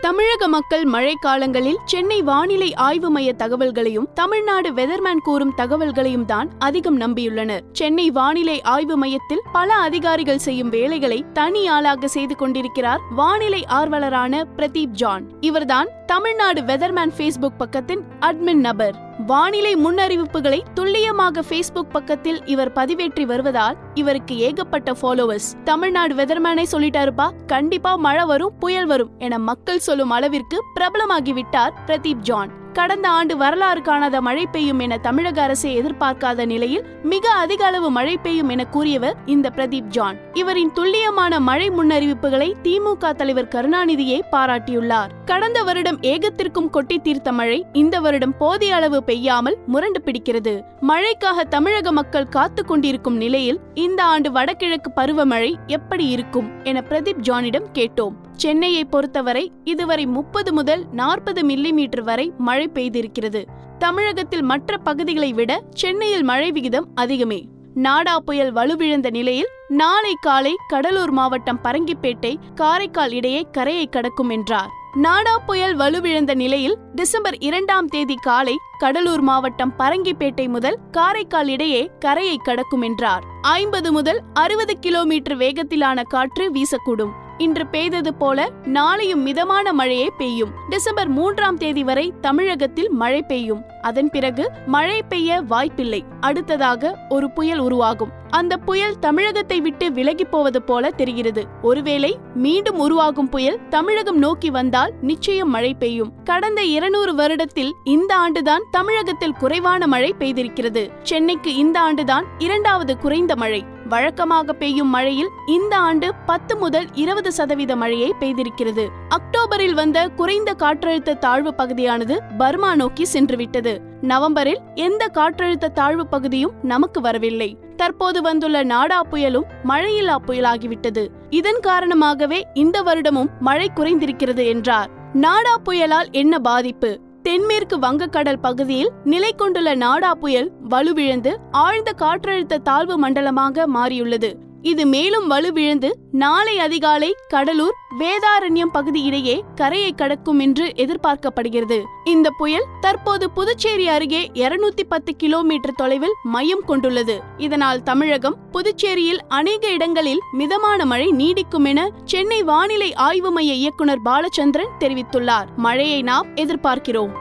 தமிழக மக்கள் மழை காலங்களில் சென்னை வானிலை ஆய்வு மைய தகவல்களையும் தமிழ்நாடு வெதர்மேன் கூறும் தகவல்களையும் தான் அதிகம் நம்பியுள்ளனர். சென்னை வானிலை ஆய்வு மையத்தில் பல அதிகாரிகள் செய்யும் வேலைகளை தனி ஆளாக செய்து கொண்டிருக்கிறார் வானிலை ஆர்வலரான பிரதீப் ஜான். இவர்தான் தமிழ்நாடு வெதர்மேன் ஃபேஸ்புக் பக்கத்தின் அட்மின் நபர். வானிலை முன்னறிவிப்புகளை துல்லியமாக ஃபேஸ்புக் பக்கத்தில் இவர் பதிவேற்றி வருவதால் இவருக்கு ஏகப்பட்ட ஃபாலோவர்ஸ். தமிழ்நாடு வெதர்மேனை சொல்லிட்டாருப்பா, கண்டிப்பா மழை வரும், புயல் வரும் என மக்கள் சொல்லும் அளவிற்கு பிரபலமாகிவிட்டார் பிரதீப் ஜான். கடந்த ஆண்டு வரலாறு காணாத மழை பெய்யும் என தமிழக அரசை எதிர்பார்க்காத நிலையில் மிக அதிக அளவு மழை பெய்யும் என கூறியவர் இந்த பிரதீப் ஜான். இவரின் துல்லியமான மழை முன்னறிவிப்புகளை திமுக தலைவர் கருணாநிதியை பாராட்டியுள்ளார். கடந்த வருடம் ஏகத்திற்கும் கொட்டி தீர்த்த மழை இந்த வருடம் போதிய அளவு பெய்யாமல் முரண்டு பிடிக்கிறது. மழைக்காக தமிழக மக்கள் காத்து கொண்டிருக்கும் நிலையில் இந்த ஆண்டு வடகிழக்கு பருவமழை எப்படி இருக்கும் என பிரதீப் ஜானிடம் கேட்டோம். சென்னையை பொறுத்தவரை இதுவரை 30 முதல் 40 மில்லிமீட்டர் வரை மழை பெய்திருக்கிறது. தமிழகத்தில் மற்ற பகுதிகளை விட சென்னையில் மழை விகிதம் அதிகமே. நாடா புயல் வலுவிழந்த நிலையில் நாளை காலை கடலூர் மாவட்டம் பரங்கிப்பேட்டை காரைக்கால் இடையே கரையை கடக்கும் என்றார். நாடா புயல் வலுவிழந்த நிலையில் டிசம்பர் 2ஆம் தேதி காலை கடலூர் மாவட்டம் பரங்கிப்பேட்டை முதல் காரைக்கால் இடையே கரையை கடக்கும் என்றார். 50 முதல் 60 கிலோமீட்டர் வேகத்திலான காற்று வீசக்கூடும். இன்று பெய்தது போல நாளையும் மிதமான மழையே பெய்யும். டிசம்பர் 3ஆம் தேதி வரை தமிழகத்தில் மழை பெய்யும். அதன் பிறகு மழை பெய்ய வாய்ப்பில்லை. அடுத்ததாக ஒரு புயல் உருவாகும். அந்த புயல் தமிழகத்தை விட்டு விலகி போவது போல தெரிகிறது. ஒருவேளை மீண்டும் உருவாகும் புயல் தமிழகம் நோக்கி வந்தால் நிச்சயம் மழை பெய்யும். கடந்த 200 வருடத்தில் இந்த ஆண்டுதான் தமிழகத்தில் குறைவான மழை பெய்திருக்கிறது. சென்னைக்கு இந்த ஆண்டுதான் 2வது குறைந்த மழை. வழக்கமாக பெய்யும் மழையில் இந்த ஆண்டு 10 முதல் 20% மழையை பெய்திருக்கிறது. அக்டோபரில் வந்த குறைந்த காற்றழுத்த தாழ்வு பகுதியானது பர்மா நோக்கி சென்றுவிட்டது. நவம்பரில் எந்த காற்றழுத்த தாழ்வு பகுதியும் நமக்கு வரவில்லை. தற்போது வந்துள்ள நாடா புயலும் மழையில்லா புயலாகிவிட்டது. இதன் காரணமாகவே இந்த வருடமும் மழை குறைந்திருக்கிறது என்றார். நாடா புயலால் என்ன பாதிப்பு? தென்மேற்கு வங்கக்கடல் பகுதியில் நிலை கொண்டுள்ள நாடா புயல் வலுவிழந்து ஆழ்ந்த காற்றழுத்த தாழ்வு மண்டலமாக மாறியுள்ளது. இது மேலும் வலுவிழந்து நாளை அதிகாலை கடலூர் வேதாரண்யம் பகுதி இடையே கரையை கடக்கும் என்று எதிர்பார்க்கப்படுகிறது. இந்த புயல் தற்போது புதுச்சேரி அருகே 210 கிலோமீட்டர் தொலைவில் மையம் கொண்டுள்ளது. இதனால் தமிழகம், புதுச்சேரியில் அநேக இடங்களில் மிதமான மழை நீடிக்கும் என சென்னை வானிலை ஆய்வு மைய இயக்குனர் பாலச்சந்திரன் தெரிவித்துள்ளார். மழையை நாம் எதிர்பார்க்கிறோம்.